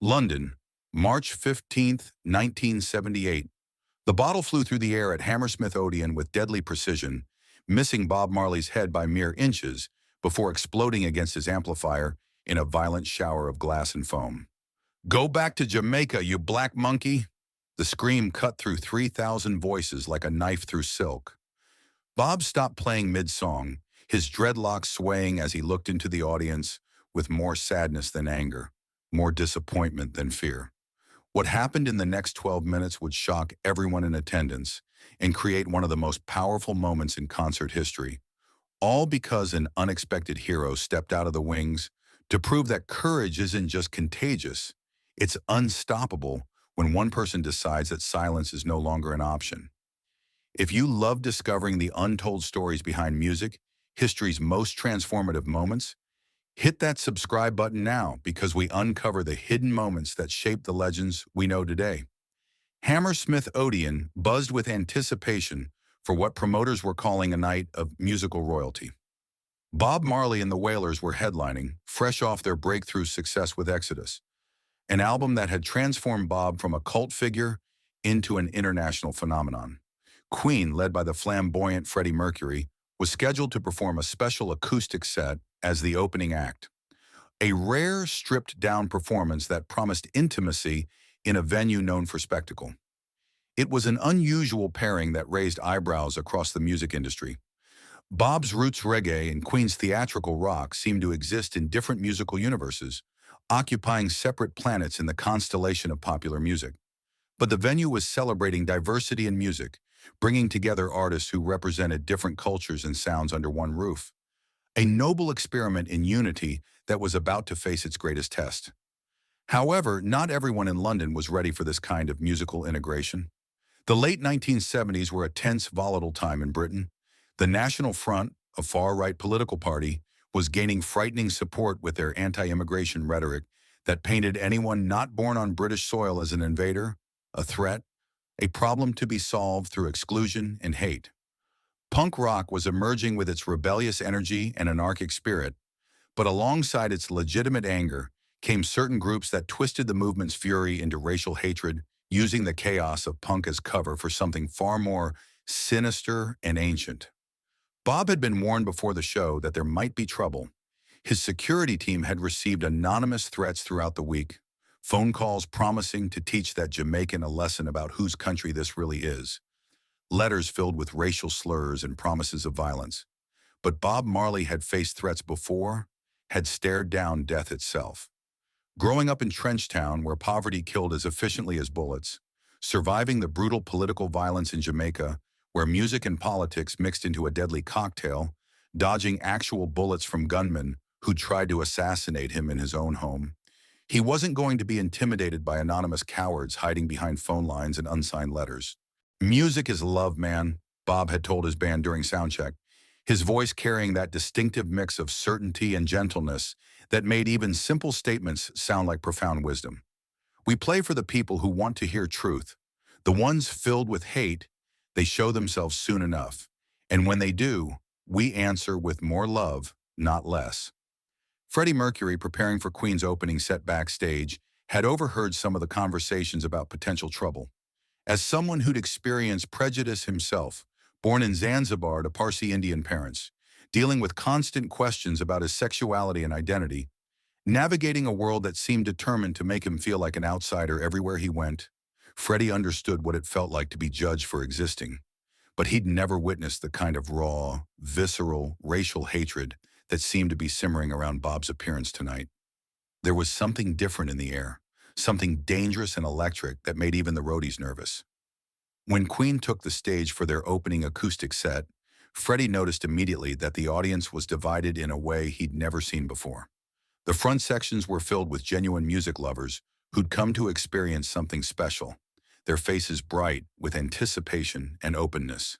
London, March 15th, 1978. The bottle flew through the air at Hammersmith Odeon with deadly precision, missing Bob Marley's head by mere inches before exploding against his amplifier in a violent shower of glass and foam. "Go back to Jamaica, you black monkey!" The scream cut through 3,000 voices like a knife through silk. Bob stopped playing mid-song, his dreadlocks swaying as he looked into the audience with more sadness than anger, more disappointment than fear. What happened in the next 12 minutes would shock everyone in attendance and create one of the most powerful moments in concert history, all because an unexpected hero stepped out of the wings to prove that courage isn't just contagious, it's unstoppable when one person decides that silence is no longer an option. If you love discovering the untold stories behind music, history's most transformative moments, hit that subscribe button now because we uncover the hidden moments that shape the legends we know today. Hammersmith Odeon buzzed with anticipation for what promoters were calling a night of musical royalty. Bob Marley and the Wailers were headlining, fresh off their breakthrough success with Exodus, an album that had transformed Bob from a cult figure into an international phenomenon. Queen, led by the flamboyant Freddie Mercury, was scheduled to perform a special acoustic set as the opening act, a rare stripped-down performance that promised intimacy in a venue known for spectacle. It was an unusual pairing that raised eyebrows across the music industry. Bob's roots reggae and Queen's theatrical rock seemed to exist in different musical universes, occupying separate planets in the constellation of popular music. But the venue was celebrating diversity in music, bringing together artists who represented different cultures and sounds under one roof. A noble experiment in unity that was about to face its greatest test. However, not everyone in London was ready for this kind of musical integration. The late 1970s were a tense, volatile time in Britain. The National Front, a far-right political party, was gaining frightening support with their anti-immigration rhetoric that painted anyone not born on British soil as an invader, a threat, a problem to be solved through exclusion and hate. Punk rock was emerging with its rebellious energy and anarchic spirit, but alongside its legitimate anger came certain groups that twisted the movement's fury into racial hatred, using the chaos of punk as cover for something far more sinister and ancient. Bob had been warned before the show that there might be trouble. His security team had received anonymous threats throughout the week, phone calls promising to teach that Jamaican a lesson about whose country this really is, letters filled with racial slurs and promises of violence. But Bob Marley had faced threats before, had stared down death itself. Growing up in Trenchtown, where poverty killed as efficiently as bullets, surviving the brutal political violence in Jamaica, where music and politics mixed into a deadly cocktail, dodging actual bullets from gunmen who tried to assassinate him in his own home, he wasn't going to be intimidated by anonymous cowards hiding behind phone lines and unsigned letters. "Music is love, man," Bob had told his band during soundcheck, his voice carrying that distinctive mix of certainty and gentleness that made even simple statements sound like profound wisdom. "We play for the people who want to hear truth. The ones filled with hate, they show themselves soon enough. And when they do, we answer with more love, not less." Freddie Mercury, preparing for Queen's opening set backstage, had overheard some of the conversations about potential trouble. As someone who'd experienced prejudice himself, born in Zanzibar to Parsi Indian parents, dealing with constant questions about his sexuality and identity, navigating a world that seemed determined to make him feel like an outsider everywhere he went, Freddie understood what it felt like to be judged for existing. But he'd never witnessed the kind of raw, visceral, racial hatred that seemed to be simmering around Bob's appearance tonight. There was something different in the air, something dangerous and electric that made even the roadies nervous. When Queen took the stage for their opening acoustic set, Freddie noticed immediately that the audience was divided in a way he'd never seen before. The front sections were filled with genuine music lovers who'd come to experience something special, their faces bright with anticipation and openness.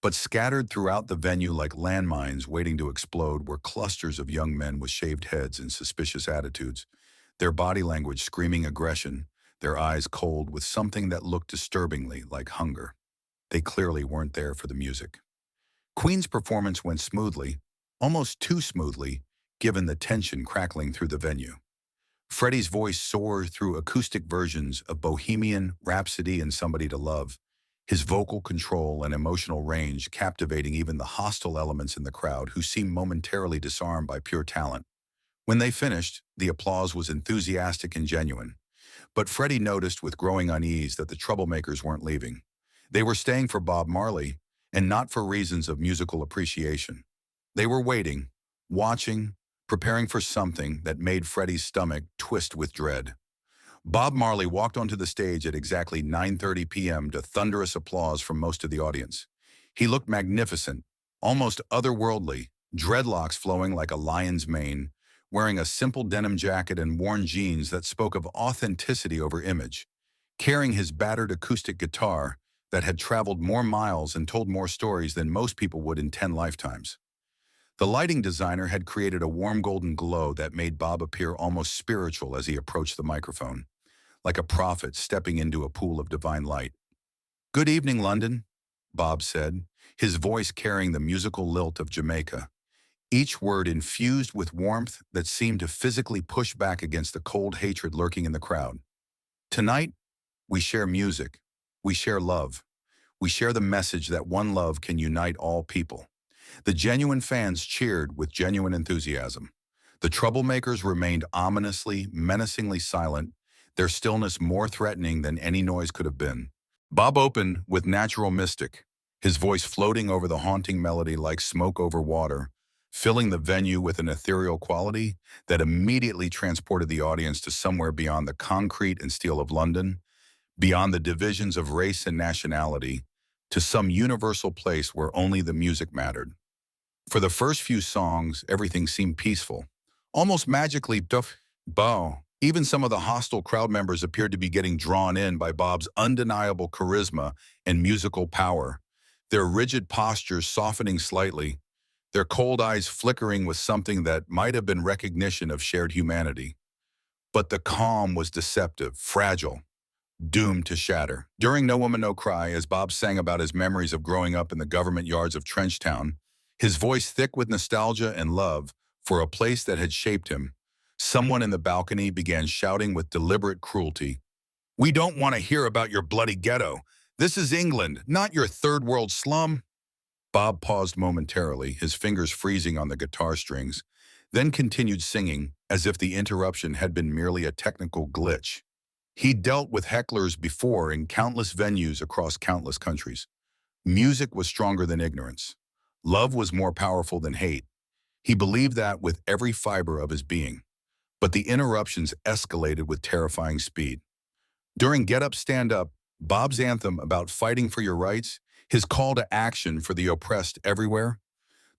But scattered throughout the venue like landmines waiting to explode were clusters of young men with shaved heads and suspicious attitudes, their body language screaming aggression, their eyes cold with something that looked disturbingly like hunger. They clearly weren't there for the music. Queen's performance went smoothly, almost too smoothly, given the tension crackling through the venue. Freddie's voice soared through acoustic versions of Bohemian Rhapsody and Somebody to Love, his vocal control and emotional range captivating even the hostile elements in the crowd who seemed momentarily disarmed by pure talent. When they finished, the applause was enthusiastic and genuine. But Freddie noticed with growing unease that the troublemakers weren't leaving. They were staying for Bob Marley, and not for reasons of musical appreciation. They were waiting, watching, preparing for something that made Freddie's stomach twist with dread. Bob Marley walked onto the stage at exactly 9:30 p.m. to thunderous applause from most of the audience. He looked magnificent, almost otherworldly, dreadlocks flowing like a lion's mane, wearing a simple denim jacket and worn jeans that spoke of authenticity over image, carrying his battered acoustic guitar that had traveled more miles and told more stories than most people would in 10 lifetimes. The lighting designer had created a warm golden glow that made Bob appear almost spiritual as he approached the microphone, like a prophet stepping into a pool of divine light. "Good evening, London," Bob said, his voice carrying the musical lilt of Jamaica, each word infused with warmth that seemed to physically push back against the cold hatred lurking in the crowd. "Tonight, we share music. We share love. We share the message that one love can unite all people." The genuine fans cheered with genuine enthusiasm. The troublemakers remained ominously, menacingly silent, their stillness more threatening than any noise could have been. Bob opened with Natural Mystic, his voice floating over the haunting melody like smoke over water, filling the venue with an ethereal quality that immediately transported the audience to somewhere beyond the concrete and steel of London, beyond the divisions of race and nationality, to some universal place where only the music mattered. For the first few songs, everything seemed peaceful, almost magically tough. Bow. Even some of the hostile crowd members appeared to be getting drawn in by Bob's undeniable charisma and musical power, their rigid postures softening slightly, their cold eyes flickering with something that might have been recognition of shared humanity. But the calm was deceptive, fragile, doomed to shatter. During No Woman, No Cry, as Bob sang about his memories of growing up in the government yards of Trenchtown, his voice thick with nostalgia and love for a place that had shaped him, someone in the balcony began shouting with deliberate cruelty, "We don't want to hear about your bloody ghetto. This is England, not your third world slum." Bob paused momentarily, his fingers freezing on the guitar strings, then continued singing as if the interruption had been merely a technical glitch. He'd dealt with hecklers before in countless venues across countless countries. Music was stronger than ignorance. Love was more powerful than hate. He believed that with every fiber of his being. But the interruptions escalated with terrifying speed. During Get Up, Stand Up, Bob's anthem about fighting for your rights, his call to action for the oppressed everywhere,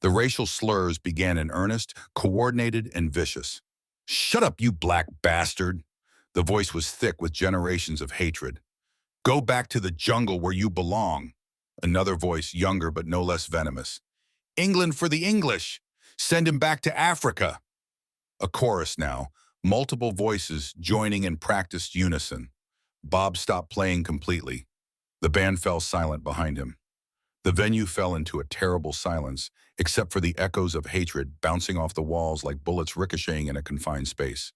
the racial slurs began in earnest, coordinated, and vicious. "Shut up, you black bastard." The voice was thick with generations of hatred. "Go back to the jungle where you belong." Another voice, younger but no less venomous. "England for the English. Send him back to Africa." A chorus now, multiple voices joining in practiced unison. Bob stopped playing completely. The band fell silent behind him. The venue fell into a terrible silence, except for the echoes of hatred bouncing off the walls like bullets ricocheting in a confined space.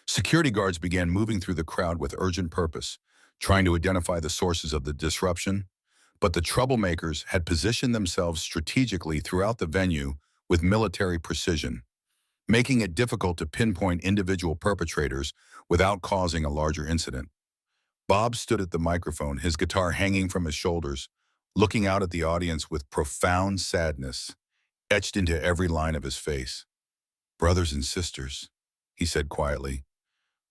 Security guards began moving through the crowd with urgent purpose, trying to identify the sources of the disruption. But the troublemakers had positioned themselves strategically throughout the venue with military precision, making it difficult to pinpoint individual perpetrators without causing a larger incident. Bob stood at the microphone, his guitar hanging from his shoulders, looking out at the audience with profound sadness etched into every line of his face. "Brothers and sisters," he said quietly,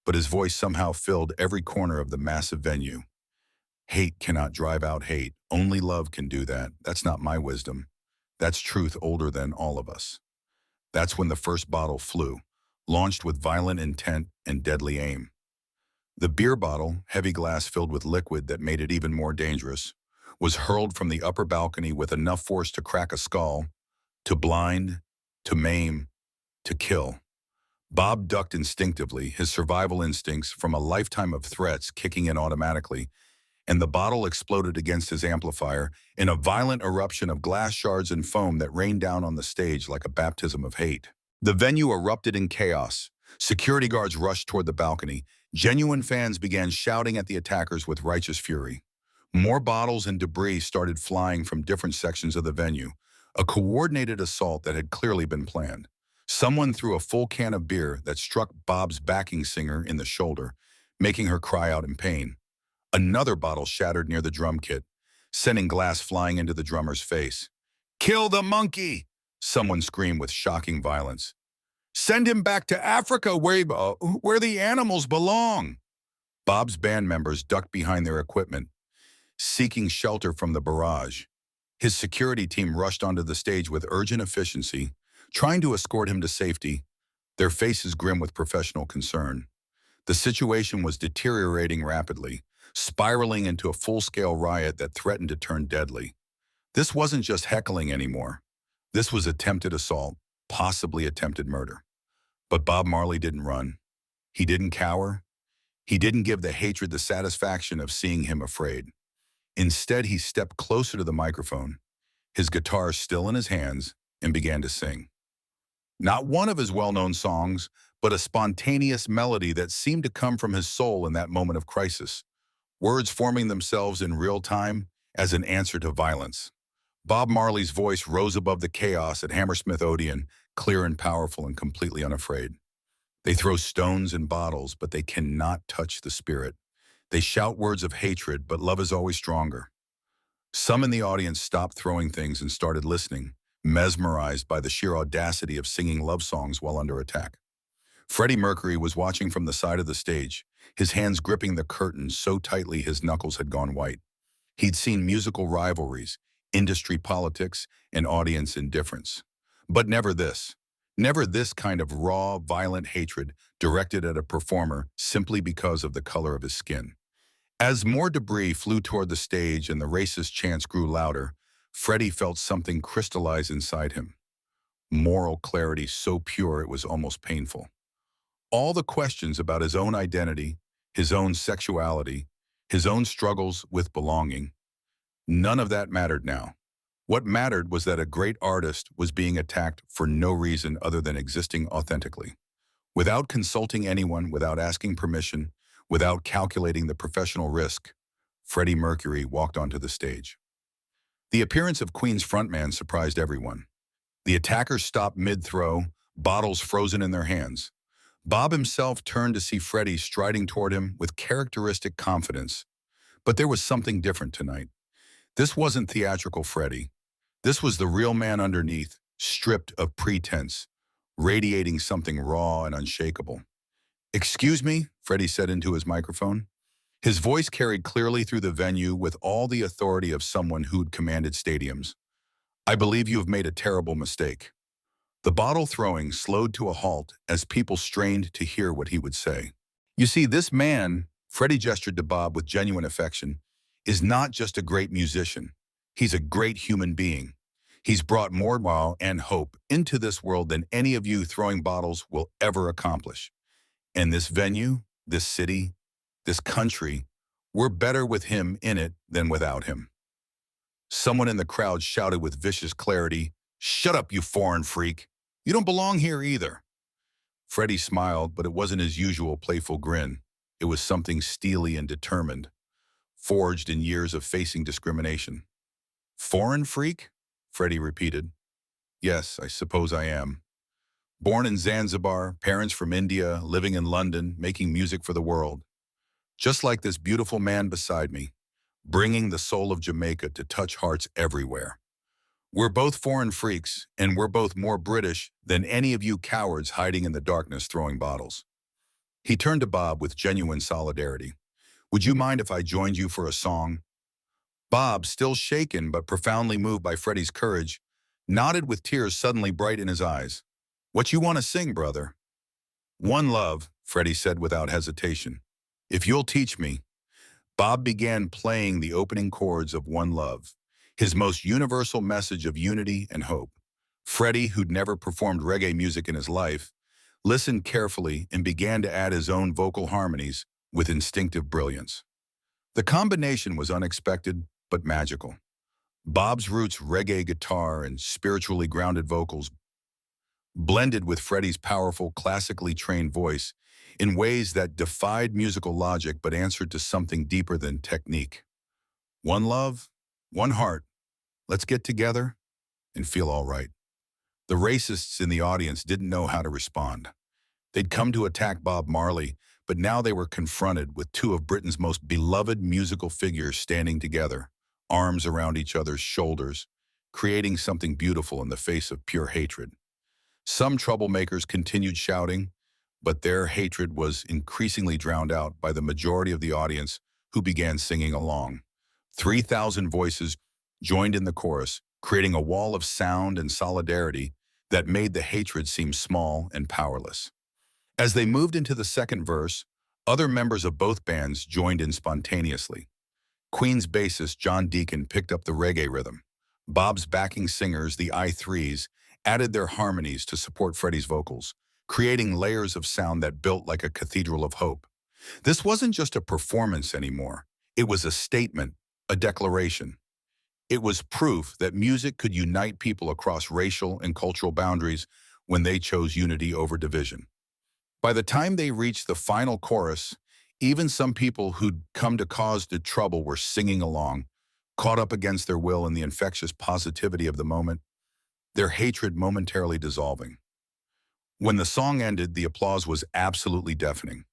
but his voice somehow filled every corner of the massive venue. "Hate cannot drive out hate. Only love can do that. That's not my wisdom. That's truth older than all of us." That's when the first bottle flew, launched with violent intent and deadly aim. The beer bottle, heavy glass filled with liquid that made it even more dangerous, was hurled from the upper balcony with enough force to crack a skull, to blind, to maim, to kill. Bob ducked instinctively, his survival instincts from a lifetime of threats kicking in automatically, and the bottle exploded against his amplifier in a violent eruption of glass shards and foam that rained down on the stage like a baptism of hate. The venue erupted in chaos. Security guards rushed toward the balcony. Genuine fans began shouting at the attackers with righteous fury. More bottles and debris started flying from different sections of the venue, a coordinated assault that had clearly been planned. Someone threw a full can of beer that struck Bob's backing singer in the shoulder, making her cry out in pain. Another bottle shattered near the drum kit, sending glass flying into the drummer's face. "Kill the monkey!" someone screamed with shocking violence. "Send him back to Africa where the animals belong." Bob's band members ducked behind their equipment, seeking shelter from the barrage. His security team rushed onto the stage with urgent efficiency, trying to escort him to safety, their faces grim with professional concern. The situation was deteriorating rapidly, spiraling into a full-scale riot that threatened to turn deadly. This wasn't just heckling anymore. This was attempted assault, possibly attempted murder. But Bob Marley didn't run. He didn't cower. He didn't give the hatred the satisfaction of seeing him afraid. Instead, he stepped closer to the microphone, his guitar still in his hands, and began to sing. Not one of his well-known songs, but a spontaneous melody that seemed to come from his soul in that moment of crisis, words forming themselves in real time as an answer to violence. Bob Marley's voice rose above the chaos at Hammersmith Odeon, clear and powerful and completely unafraid. They throw stones and bottles, but they cannot touch the spirit. They shout words of hatred, but love is always stronger. Some in the audience stopped throwing things and started listening, mesmerized by the sheer audacity of singing love songs while under attack. Freddie Mercury was watching from the side of the stage, his hands gripping the curtain so tightly his knuckles had gone white. He'd seen musical rivalries, industry politics, and audience indifference. But never this. Never this kind of raw, violent hatred directed at a performer simply because of the color of his skin. As more debris flew toward the stage and the racist chants grew louder, Freddie felt something crystallize inside him. Moral clarity so pure it was almost painful. All the questions about his own identity, his own sexuality, his own struggles with belonging, none of that mattered now. What mattered was that a great artist was being attacked for no reason other than existing authentically. Without consulting anyone, without asking permission, without calculating the professional risk, Freddie Mercury walked onto the stage. The appearance of Queen's frontman surprised everyone. The attackers stopped mid-throw, bottles frozen in their hands. Bob himself turned to see Freddie striding toward him with characteristic confidence. But there was something different tonight. This wasn't theatrical Freddie. This was the real man underneath, stripped of pretense, radiating something raw and unshakable. "Excuse me," Freddie said into his microphone. His voice carried clearly through the venue with all the authority of someone who'd commanded stadiums. "I believe you have made a terrible mistake." The bottle throwing slowed to a halt as people strained to hear what he would say. "You see, this man," Freddie gestured to Bob with genuine affection, "is not just a great musician. He's a great human being. He's brought more wow and hope into this world than any of you throwing bottles will ever accomplish. And this venue, this city, this country, we're better with him in it than without him." Someone in the crowd shouted with vicious clarity, "Shut up, you foreign freak. You don't belong here either." Freddie smiled, but it wasn't his usual playful grin. It was something steely and determined, forged in years of facing discrimination. "Foreign freak?" Freddie repeated. "Yes, I suppose I am. Born in Zanzibar, parents from India, living in London, making music for the world. Just like this beautiful man beside me, bringing the soul of Jamaica to touch hearts everywhere. We're both foreign freaks, and we're both more British than any of you cowards hiding in the darkness throwing bottles." He turned to Bob with genuine solidarity. "Would you mind if I joined you for a song?" Bob, still shaken but profoundly moved by Freddie's courage, nodded with tears suddenly bright in his eyes. "What you want to sing, brother?" "One Love," Freddie said without hesitation. "If you'll teach me." Bob began playing the opening chords of One Love, his most universal message of unity and hope. Freddie, who'd never performed reggae music in his life, listened carefully and began to add his own vocal harmonies with instinctive brilliance. The combination was unexpected but magical. Bob's roots reggae guitar and spiritually grounded vocals blended with Freddie's powerful, classically trained voice in ways that defied musical logic but answered to something deeper than technique. One love, one heart. Let's get together and feel all right. The racists in the audience didn't know how to respond. They'd come to attack Bob Marley, but now they were confronted with two of Britain's most beloved musical figures standing together, arms around each other's shoulders, creating something beautiful in the face of pure hatred. Some troublemakers continued shouting, but their hatred was increasingly drowned out by the majority of the audience who began singing along. 3,000 voices joined in the chorus, creating a wall of sound and solidarity that made the hatred seem small and powerless. As they moved into the second verse, other members of both bands joined in spontaneously. Queen's bassist John Deacon picked up the reggae rhythm. Bob's backing singers, the I3s, added their harmonies to support Freddie's vocals, creating layers of sound that built like a cathedral of hope. This wasn't just a performance anymore. It was a statement, a declaration. It was proof that music could unite people across racial and cultural boundaries when they chose unity over division. By the time they reached the final chorus, even some people who'd come to cause the trouble were singing along, caught up against their will in the infectious positivity of the moment, their hatred momentarily dissolving. When the song ended, the applause was absolutely deafening.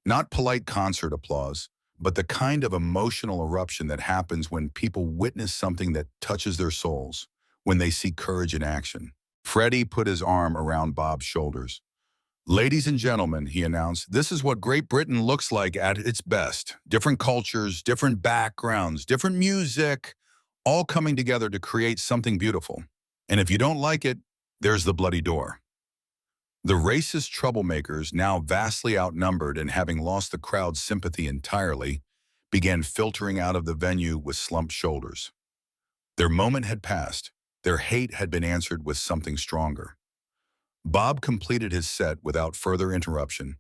Not polite concert applause, but the kind of emotional eruption that happens when people witness something that touches their souls, when they see courage in action. Freddie put his arm around Bob's shoulders. "Ladies and gentlemen," he announced, "this is what Great Britain looks like at its best. Different cultures, different backgrounds, different music, all coming together to create something beautiful. And if you don't like it, there's the bloody door." The racist troublemakers, now vastly outnumbered and having lost the crowd's sympathy entirely, began filtering out of the venue with slumped shoulders. Their moment had passed. Their hate had been answered with something stronger. Bob completed his set without further interruption,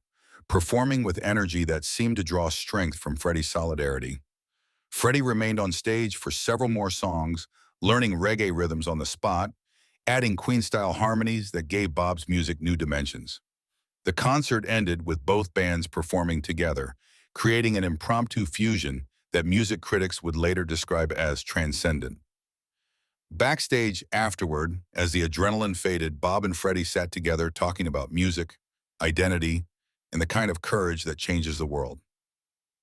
performing with energy that seemed to draw strength from Freddie's solidarity. Freddie remained on stage for several more songs, learning reggae rhythms on the spot, adding Queen-style harmonies that gave Bob's music new dimensions. The concert ended with both bands performing together, creating an impromptu fusion that music critics would later describe as transcendent. Backstage afterward, as the adrenaline faded, Bob and Freddie sat together talking about music, identity, and the kind of courage that changes the world.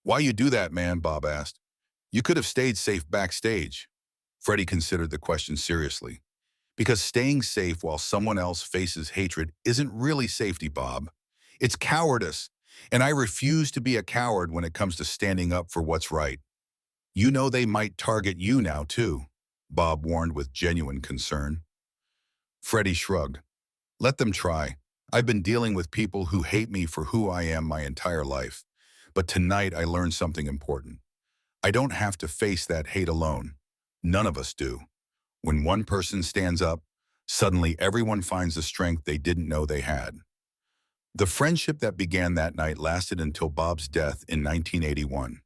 "Why you do that, man?" Bob asked. "You could have stayed safe backstage." Freddie considered the question seriously. "Because staying safe while someone else faces hatred isn't really safety, Bob. It's cowardice, and I refuse to be a coward when it comes to standing up for what's right. You know they might target you now, too," Bob warned with genuine concern. Freddie shrugged. "Let them try. I've been dealing with people who hate me for who I am my entire life. But tonight I learned something important. I don't have to face that hate alone. None of us do. When one person stands up, suddenly everyone finds the strength they didn't know they had." The friendship that began that night lasted until Bob's death in 1981.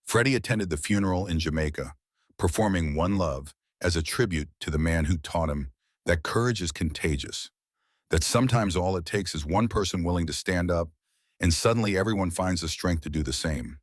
Freddie attended the funeral in Jamaica, performing One Love as a tribute to the man who taught him that courage is contagious, that sometimes all it takes is one person willing to stand up, and suddenly everyone finds the strength to do the same.